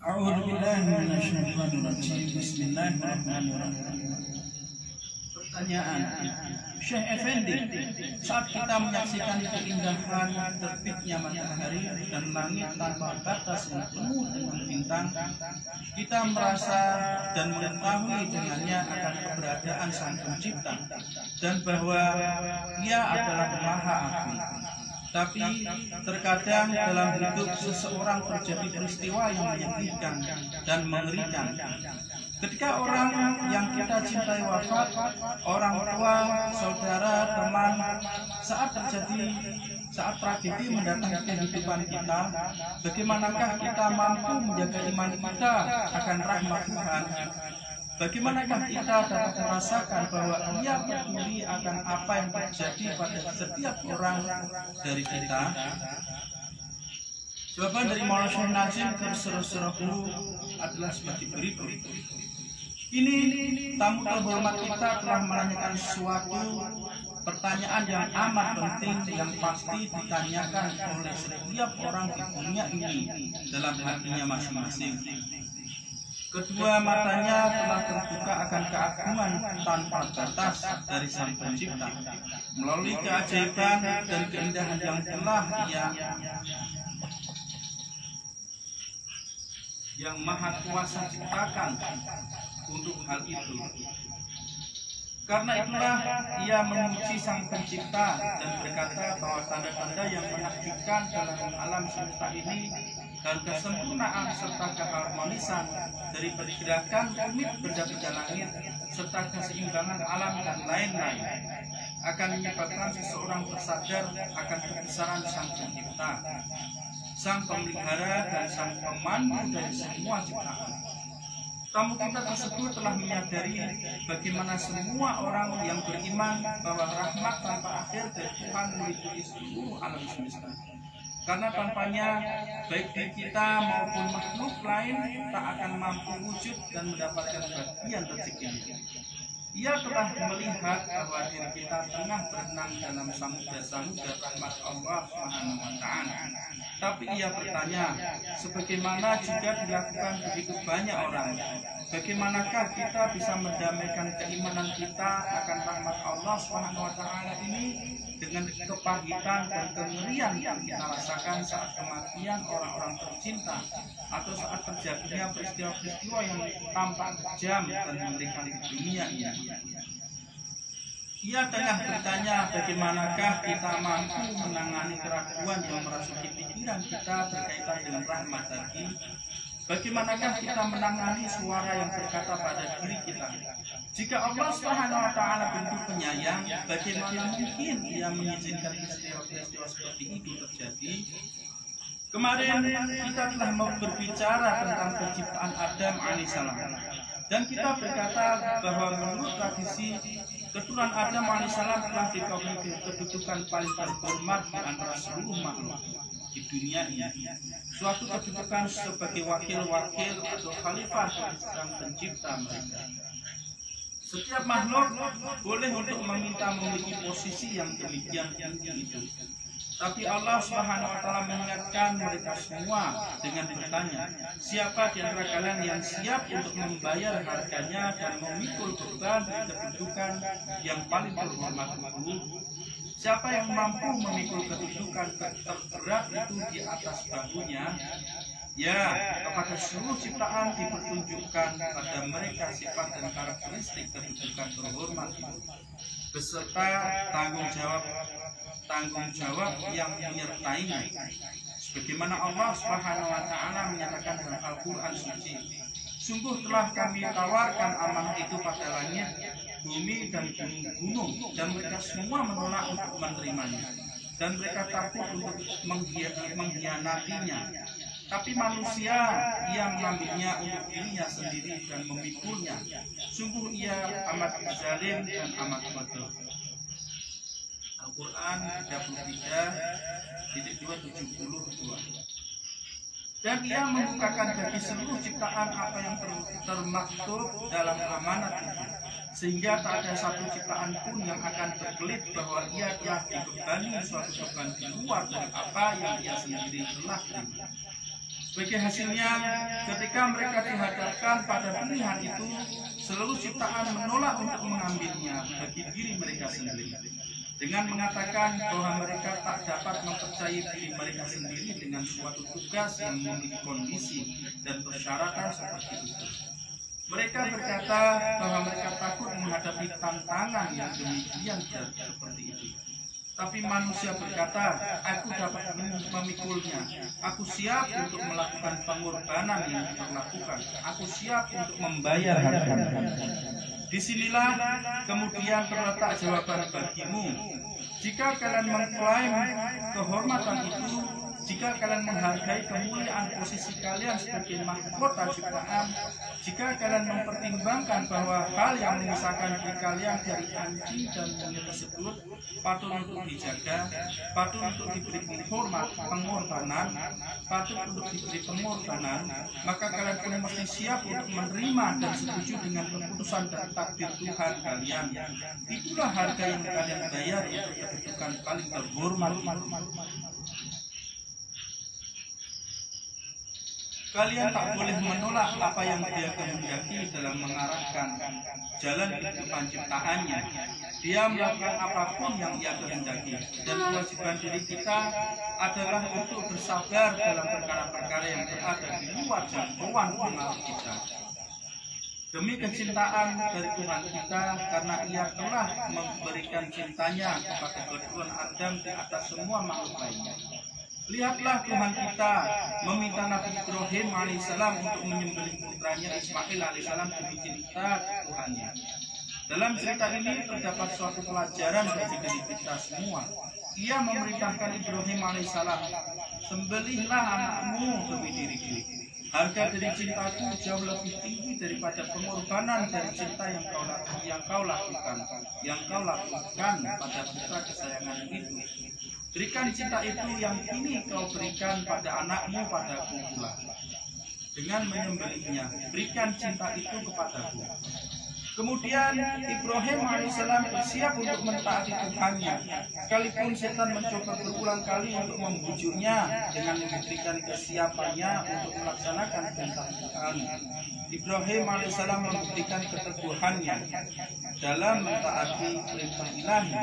Bismillahirrahmanirrahim. Pertanyaan, Syekh Effendi, saat kita menyaksikan keindahan terbitnya matahari dan langit tanpa batas yang penuh dengan bintang, kita merasa dan mengetahui dengannya akan keberadaan Sang Pencipta dan bahwa Ia adalah Maha Agung. Tapi terkadang dalam hidup seseorang terjadi peristiwa yang menyedihkan dan mengerikan. Ketika orang yang kita cintai wafat, orang tua, saudara, teman, saat tragedi mendatangi kehidupan kita, bagaimanakah kita mampu menjaga iman kita akan rahmat Tuhan? Bagaimanakah kita dapat merasakan bahwa Ia peduli akan apa yang terjadi pada setiap orang dari kita? Jawaban dari Maulana Syekh Nazim Kerserahu adalah sebagai berikut. Ini tamu terhormat kita telah menanyakan suatu pertanyaan yang amat penting yang pasti ditanyakan oleh setiap orang di dunia ini dalam hatinya masing-masing. Kedua matanya telah terbuka akan keagungan tanpa batas dari Sang Pencipta melalui keajaiban dan keindahan yang telah yang Maha Kuasa ciptakan untuk hal itu. Karena itulah Ia memuji Sang Pencipta dan berkata bahwa tanda-tanda yang menakjubkan dalam alam semesta ini dan kesempurnaan serta keharmonisan dari pergerakan rumit benda-benda langit serta keseimbangan alam dan lain-lain akan menyebabkan seseorang tersadar akan kebesaran Sang Pencipta, Sang Pemelihara dan Sang Pemandu dari semua ciptaan. Tamu kita tersebut telah menyadari bagaimana semua orang yang beriman bahwa rahmat tanpa akhir dari Tuhan meliputi seluruh alam semesta. Karena tanpanya, baik diri kita maupun makhluk lain tak akan mampu wujud dan mendapatkan bagian rezeki. Ia telah melihat bahwa diri kita tengah berenang dalam samudra-samudra rahmat Allah Subhanahu wa Ta'ala. Tapi ia bertanya, sebagaimana juga dilakukan begitu banyak orang, bagaimanakah kita bisa mendamaikan keimanan kita akan rahmat Allah Subhanahu wa Ta'ala ini dengan kepahitan dan kengerian yang kita rasakan saat kematian orang-orang tercinta atau saat terjadinya peristiwa-peristiwa yang tampak kejam dan mengerikan di dunia ini. Ia tengah bertanya bagaimanakah kita mampu menangani keraguan yang merasuki pikiran kita berkaitan dengan rahmat tadi. Bagaimanakah kita menangani suara yang berkata pada diri kita, jika Allah Subhanahu wa Ta'ala bentuk penyayang, bagaimana mungkin Ia mengizinkan peristiwa-peristiwa seperti itu terjadi? Kemarin kita telah berbicara tentang penciptaan Adam alaihissalam, dan kita berkata bahwa menurut tradisi keturunan Adam alaihissalam telah diberi kedudukan paling terhormat di antara seluruh makhluk di dunia ini, suatu kedudukan sebagai wakil-wakil atau khalifah dari Sang Pencipta mereka. Setiap makhluk boleh untuk meminta memiliki posisi yang demikian tinggi itu. Tapi Allah Subhanahu wa Ta'ala mengingatkan mereka semua dengan bertanya, siapa di antara kalian yang siap untuk membayar harganya dan memikul beban dari kedudukan yang paling terhormat itu? Siapa yang mampu memikul kedudukan terberat itu di atas bahunya? Ya, kepada seluruh ciptaan dipertunjukkan pada mereka sifat dan karakteristik kedudukan terhormat itu, beserta tanggung jawab yang menyertainya. Sebagaimana Allah Subhanahu wa Ta'ala menyatakan dalam Al-Quran suci, sungguh telah kami tawarkan amanah itu pada langit, bumi dan gunung, dan mereka semua menolak untuk menerimanya, dan mereka takut untuk mengkhianatinya. Tapi manusia yang mengambilnya untuk dirinya sendiri dan memikulnya, sungguh ia amat zalim dan amat bodoh. Al-Quran 33:272. Dan Ia membukakan bagi seluruh ciptaan apa yang termaktub dalam amanat itu, sehingga tak ada satu ciptaan pun yang akan berkelit bahwa ia telah dibebani suatu beban di luar dari apa yang ia sendiri telah terima. Sebagai hasilnya, ketika mereka dihadapkan pada pilihan itu, seluruh ciptaan menolak untuk mengambilnya bagi diri mereka sendiri, dengan mengatakan bahwa mereka tak dapat mempercayai diri mereka sendiri dengan suatu tugas yang memiliki kondisi dan persyaratan seperti itu. Mereka berkata bahwa mereka takut menghadapi tantangan yang demikian seperti itu. Tapi manusia berkata, aku dapat memikulnya. Aku siap untuk melakukan pengorbanan yang dilakukan. Aku siap untuk membayar harganya. Disinilah kemudian terletak jawaban bagimu. Jika kalian mengklaim kehormatan itu, jika kalian menghargai kemuliaan posisi kalian sebagai mahkota ciptaan, jika kalian mempertimbangkan bahwa hal yang memisahkan diri kalian dari anjing dan monyet tersebut patut untuk dijaga, patut untuk diberi pengorbanan, patut untuk diberi pengorbanan, maka kalian pun mesti siap untuk menerima dan setuju dengan keputusan dan takdir Tuhan kalian. Itulah harga yang kalian bayar untuk kedudukan paling terhormat. Kalian tak boleh menolak apa yang Dia kehendaki dalam mengarahkan jalan kehidupan ciptaannya. Dia melakukan apapun yang Ia kehendaki, dan kewajiban diri kita adalah untuk bersabar dalam perkara-perkara yang berada di luar jangkauan pengaruh kita. Demi kecintaan dari Tuhan kita, karena Ia telah memberikan cintanya kepada keturunan Adam di atas semua makhluk lainnya. Lihatlah Tuhan kita meminta Nabi Ibrahim alaihissalam untuk menyembelih putranya Ismail alaihissalam demi cinta Tuhannya. Dalam cerita ini terdapat suatu pelajaran bagi diri kita semua. Ia memerintahkan Ibrahim alaihissalam, sembelihlah anakmu demi diriku. Harga dari cintaku jauh lebih tinggi daripada pengorbanan dari cinta yang kau lakukan pada putra kesayangan itu. Berikan cinta itu yang kini kau berikan pada anakmu padaku pula. Dengan menyembelihnya, berikan cinta itu kepadaku. Kemudian Ibrahim alaihissalam bersiap untuk mentaati Tuhannya. Sekalipun setan mencoba berulang kali untuk membujuknya dengan membuktikan kesiapannya untuk melaksanakan perintah Tuhan, Ibrahim alaihissalam membuktikan keteguhannya dalam mentaati perintah Ilahi.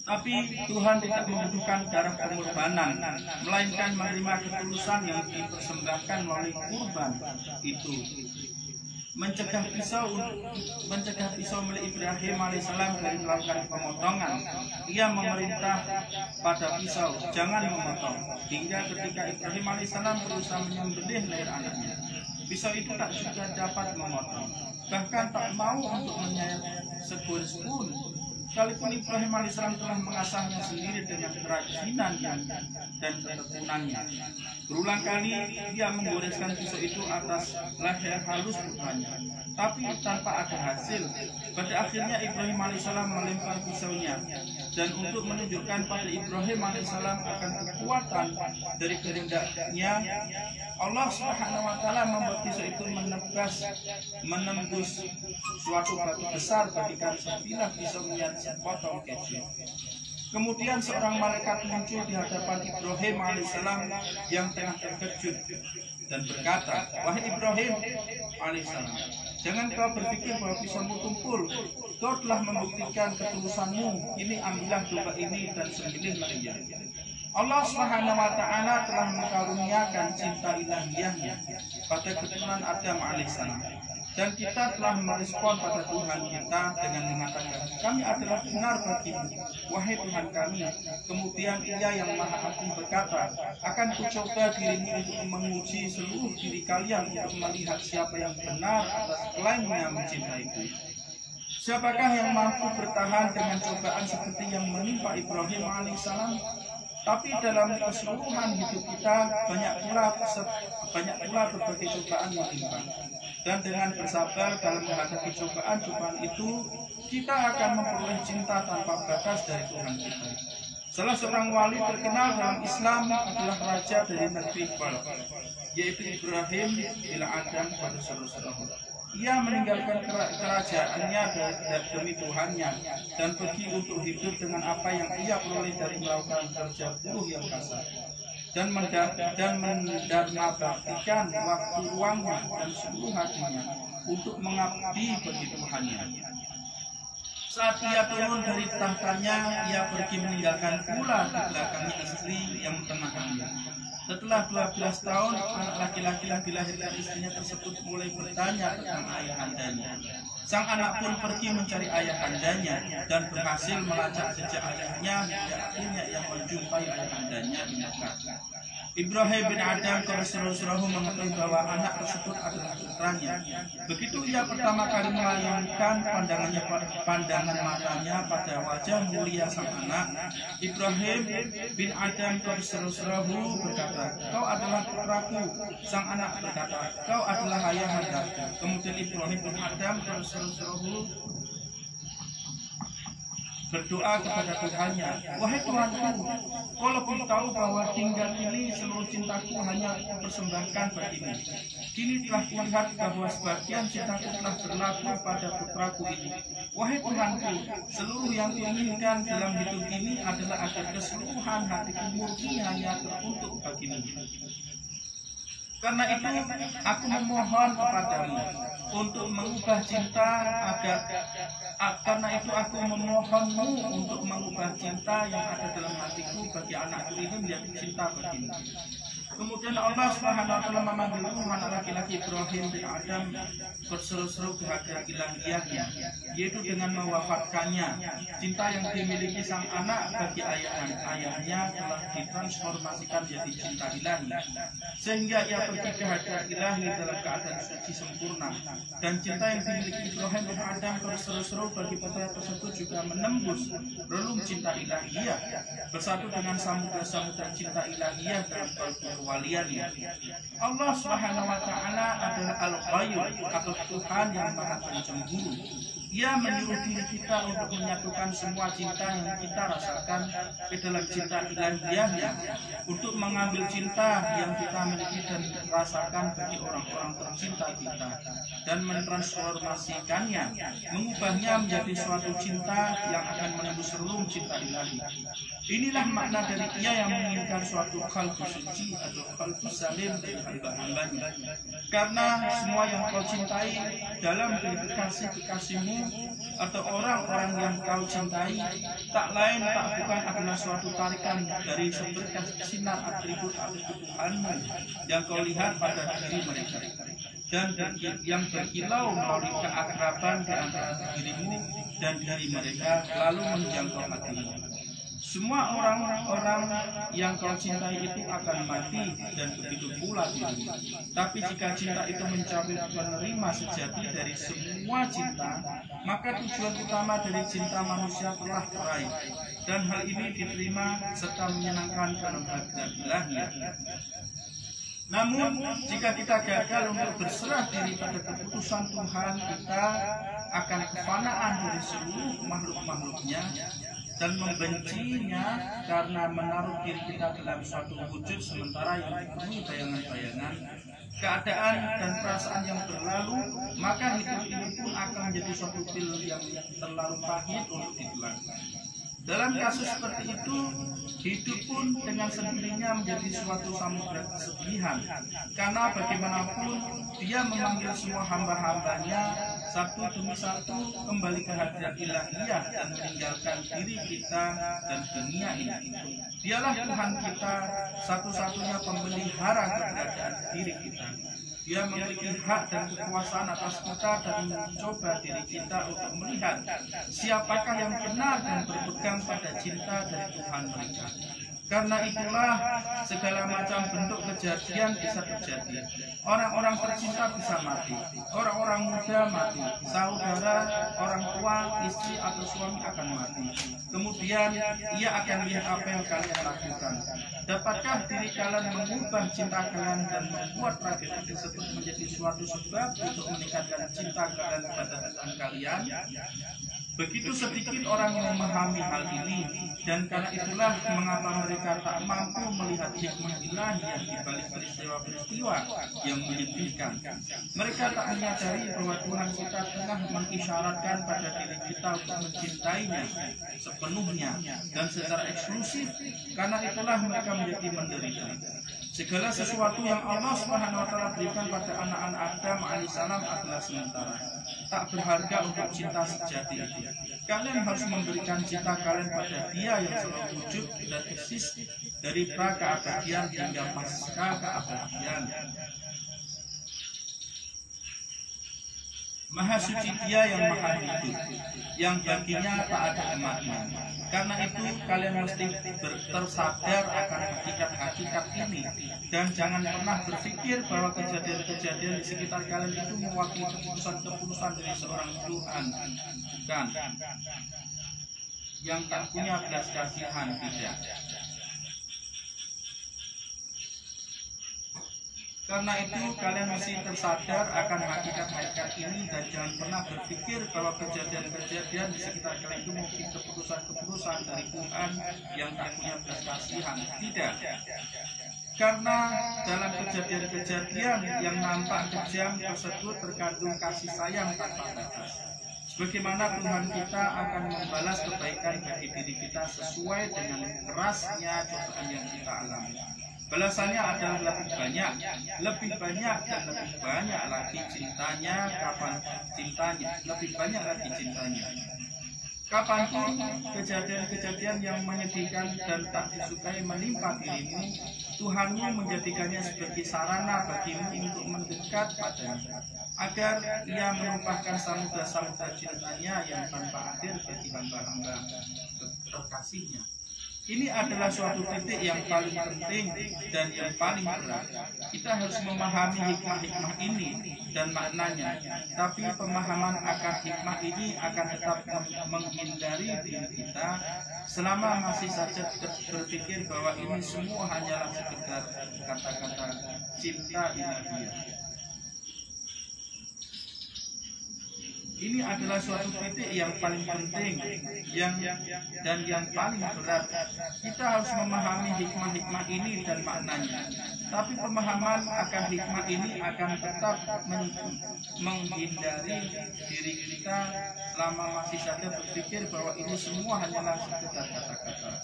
Tapi Tuhan tidak membutuhkan darah pengorbanan, melainkan menerima ketulusan yang dipersembahkan melalui kurban itu. Mencegah pisau milik Ibrahim alaihissalam dari melakukan pemotongan. Ia memerintah pada pisau, jangan memotong. Hingga ketika Ibrahim alaihissalam berusaha menyembelih leher anaknya, pisau itu tak juga dapat memotong, bahkan tak mau untuk menyayat segoris pun. Sekalipun Ibrahim alaihissalam telah mengasahnya sendiri dengan kerajinan dan ketekunannya. Berulang kali dia menggoreskan pisau itu atas leher halus putranya, tapi tanpa ada hasil. Pada akhirnya Ibrahim alaihissalam melempar pisaunya, dan untuk menunjukkan pada Ibrahim alaihissalam akan kekuatan dari kehendaknya, Allah Subhanahu wa Ta'ala membuat pisau itu menembus suatu batu besar bagikan sebilah pisau sepotong keju. Kemudian seorang malaikat muncul di hadapan Ibrahim alaihissalam yang tengah terkejut dan berkata, wahai Ibrahim alaihissalam, jangan kau berpikir bahwa pisaumu tumpul. Kau telah membuktikan ketulusanmu. Ini ambillah domba ini dan sembelihlah dia. Allah Subhanahu wa Ta'ala telah mengaruniakan cinta ilahiyahnya pada keturunan Adam alaihissalam. Dan kita telah merespon pada Tuhan kita dengan mengatakan, kami adalah benar bagimu, wahai Tuhan kami. Kemudian Ia yang Maha Agung berkata, akan kucoba dirimu untuk menguji seluruh diri kalian untuk melihat siapa yang benar atas klaimnya mencintaiku. Siapakah yang mampu bertahan dengan cobaan seperti yang menimpa Ibrahim alaihissalam? Tapi dalam keseluruhan hidup kita banyak pula berbagai cobaan menimpa. Dan dengan bersabar dalam menghadapi cobaan-cobaan itu, kita akan memperoleh cinta tanpa batas dari Tuhan kita. Salah seorang wali terkenal dalam Islam adalah raja dari negeri Balkh, yaitu Ibrahim bin Adam pada suatu. Ia meninggalkan kerajaannya demi Tuhannya dan pergi untuk hidup dengan apa yang ia peroleh dari melakukan kerja buruh yang kasar. dan mendharmabaktikan waktu luangnya dan seluruh hatinya untuk mengabdi bagi Tuhannya. Saat ia turun dari tahtanya, ia pergi meninggalkan pula di belakangnya istri yang tengah hamil. Setelah 12 tahun, anak laki-laki yang dilahirkan istrinya tersebut mulai bertanya tentang ayahandanya. Sang anak pun pergi mencari ayahandanya dan berhasil melacak jejak ayahnya hingga akhirnya ia menjumpai ayahandanya di Mekah. Ibrahim bin Adam Rasulullah mengetahui bahwa anak tersebut adalah putranya. Begitu ia pertama kali melayangkan pandangan matanya pada wajah mulia sang anak, Ibrahim bin Adam Rasulullah berkata, "Kau adalah putraku." Sang anak berkata, "Kau adalah ayahandaku." Kemudian Ibrahim bin Adam Rasulullah berdoa kepada Tuhannya, "Wahai Tuhanku, kalaupun tahu bahwa hingga kini seluruh cintaku hanya persembahkan bagimu. Kini telah kulihat bahwa sebagian cintaku telah berlaku pada putraku ini. Wahai Tuhanku, seluruh yang kuinginkan dalam hidup ini adalah agar keseluruhan hatiku murni hanya teruntuk bagimu. Karena itu aku memohon kepadamu untuk mengubah cinta karena itu aku memohonmu untuk mengubah cinta yang ada dalam hatiku bagi anakku ini menjadi cinta bagimu." Kemudian Allah Subhanahu wa taala memanggil anak laki-laki Ibrahim bin Adam berseru-seru kehadiran ilahiyahnya, yaitu dengan mewafatkannya. Cinta yang dimiliki sang anak bagi ayahnya telah ditransformasikan menjadi cinta ilahi, sehingga ia pergi ke hadirat ilahi dalam keadaan suci sempurna. Dan cinta yang dimiliki Ibrahim bin Adam berseru-seru bagi putra tersebut juga menembus relung cinta ilahiyah, bersatu dengan samudra-samudra cinta ilahiyah dalam kewaliannya. Allah Subhanahu wa taala adalah Al-Qayyum atau Tuhan yang Maha Pencemburu. Ia menyuruh diri kita untuk menyatukan semua cinta yang kita rasakan ke dalam cinta ilahiyahnya, untuk mengambil cinta yang kita miliki dan rasakan bagi orang-orang tercinta kita dan mentransformasikannya, mengubahnya menjadi suatu cinta yang akan menembus relung cinta ilahi. Inilah makna dari ia yang menginginkan suatu khalqu suci atau khalqu salim dari hamba-hambanya. Karena semua yang kau cintai dalam diri kekasih-kekasihmu atau orang-orang yang kau cintai tak lain tak bukan adalah suatu tarikan dari seberkas sinar atribut-atribut Tuhanmu yang kau lihat pada diri mereka, dan yang berkilau melalui keakraban di antara dirimu dan diri mereka lalu menjangkau hatimu. Semua orang-orang yang kau cintai itu akan mati, dan begitu pula dirimu. Tapi jika cinta itu mencapai penerima sejati dari semua cinta, maka tujuan utama dari cinta manusia telah teraih, dan hal ini diterima serta menyenangkan dalam hadirat ilahi. Namun, jika kita gagal untuk berserah diri pada keputusan Tuhan, kita akan kefanaan dari seluruh makhluk-makhluknya dan membencinya karena menaruh diri kita dalam suatu wujud sementara yang dipenuhi bayangan-bayangan, keadaan dan perasaan yang berlalu, maka hidup ini pun akan menjadi suatu pil yang terlalu pahit untuk ditelan. Dalam kasus seperti itu, hidup pun dengan sendirinya menjadi suatu samudera kesedihan, karena bagaimanapun dia memanggil semua hamba-hambanya satu demi satu kembali ke hadirat ilahiyah dan meninggalkan diri kita dan dunia ini. Dialah Tuhan kita, satu-satunya pemelihara keberadaan diri kita. Dia memiliki hak dan kekuasaan atas kita dan mencoba diri kita untuk melihat siapakah yang benar dan berpegang pada cinta dari Tuhan mereka. Karena itulah segala macam bentuk kejadian bisa terjadi. Orang-orang tercinta bisa mati, orang-orang muda mati, saudara, orang tua, istri atau suami akan mati. Kemudian ia akan lihat apa yang kalian lakukan. Dapatkah diri kalian mengubah cinta kalian dan membuat tragedi tersebut menjadi suatu sebab untuk meningkatkan cinta kalian pada Tuhan kalian? Begitu sedikit orang yang memahami hal ini, dan karena itulah mengapa mereka tak mampu melihat hikmah ilahi yang dibalik peristiwa-peristiwa yang menyedihkan. Mereka tak menyadari bahwa Tuhan kita tengah mengisyaratkan pada diri kita untuk mencintainya sepenuhnya dan secara eksklusif. Karena itulah mereka menjadi menderita. Segala sesuatu yang Allah SWT berikan pada anak-anak Adam alaihissalam adalah sementara, tak berharga untuk cinta sejati itu. Kalian harus memberikan cinta kalian pada Dia yang selalu wujud dan eksis dari pra-keabadian hingga pasca keabadian. Maha suci Dia yang maha hidup, yang baginya tak ada emaknya. Karena itu kalian mesti tersadar akan hakikat-hakikat ini, dan jangan pernah berpikir bahwa kejadian-kejadian di sekitar kalian itu mewakili keputusan-keputusan dari seorang Tuhan. Bukan, yang tak punya belas kasihan, tidak. Karena itu kalian mesti tersadar akan hakikat-hakikat ini, dan jangan pernah berpikir bahwa kejadian-kejadian di sekitar kalian itu mungkin keputusan-keputusan dari Tuhan yang tak punya belas kasihan. Tidak. Karena dalam kejadian-kejadian yang nampak kejam tersebut terkandung kasih sayang tanpa batas. Sebagaimana Tuhan kita akan membalas kebaikan bagi diri kita sesuai dengan kerasnya cobaan yang kita alami. Balasannya adalah lebih banyak dan lebih banyak lagi cintanya. Kapan cintanya? Lebih banyak lagi cintanya. Kapanpun kejadian-kejadian yang menyedihkan dan tak disukai menimpa dirimu, Tuhanmu menjadikannya sebagai sarana bagimu untuk mendekat padanya, agar Ia menumpahkan samudra-samudra cintanya yang tanpa akhir bagi hamba-hamba terkasihnya. Ini adalah suatu titik yang paling penting dan yang paling berat. Kita harus memahami hikmah-hikmah ini dan maknanya. Tapi pemahaman akan hikmah ini akan tetap menghindari diri kita selama masih saja berpikir bahwa ini semua hanyalah sekedar kata-kata cinta ilahiyah. Ini adalah suatu titik yang paling penting dan yang paling berat. Kita harus memahami hikmah-hikmah ini dan maknanya. Tapi pemahaman akan hikmah ini akan tetap menghindari diri kita selama masih saja berpikir bahwa ini semua hanyalah sekedar kata-kata.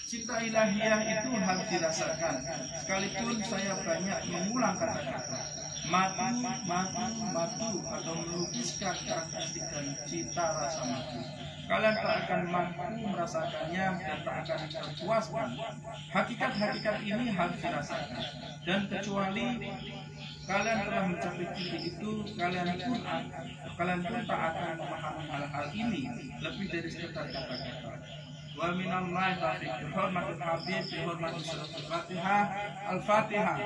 Cinta ilahiyah itu harus dirasakan. Sekalipun saya banyak mengulang kata-kata madu atau melukiskan karakteristik dan cita rasa madu, kalian tak akan mampu merasakannya dan tak akan terpuaskan. Hakikat-hakikat ini harus dirasakan, dan kecuali kalian telah mencapai titik itu, kalian pun tak akan memahami hal-hal ini lebih dari sekedar kata-kata. Wa minallahi taufiq. Bihormatil habib, bihormatil suratul Fatihah. Al-Fatihah.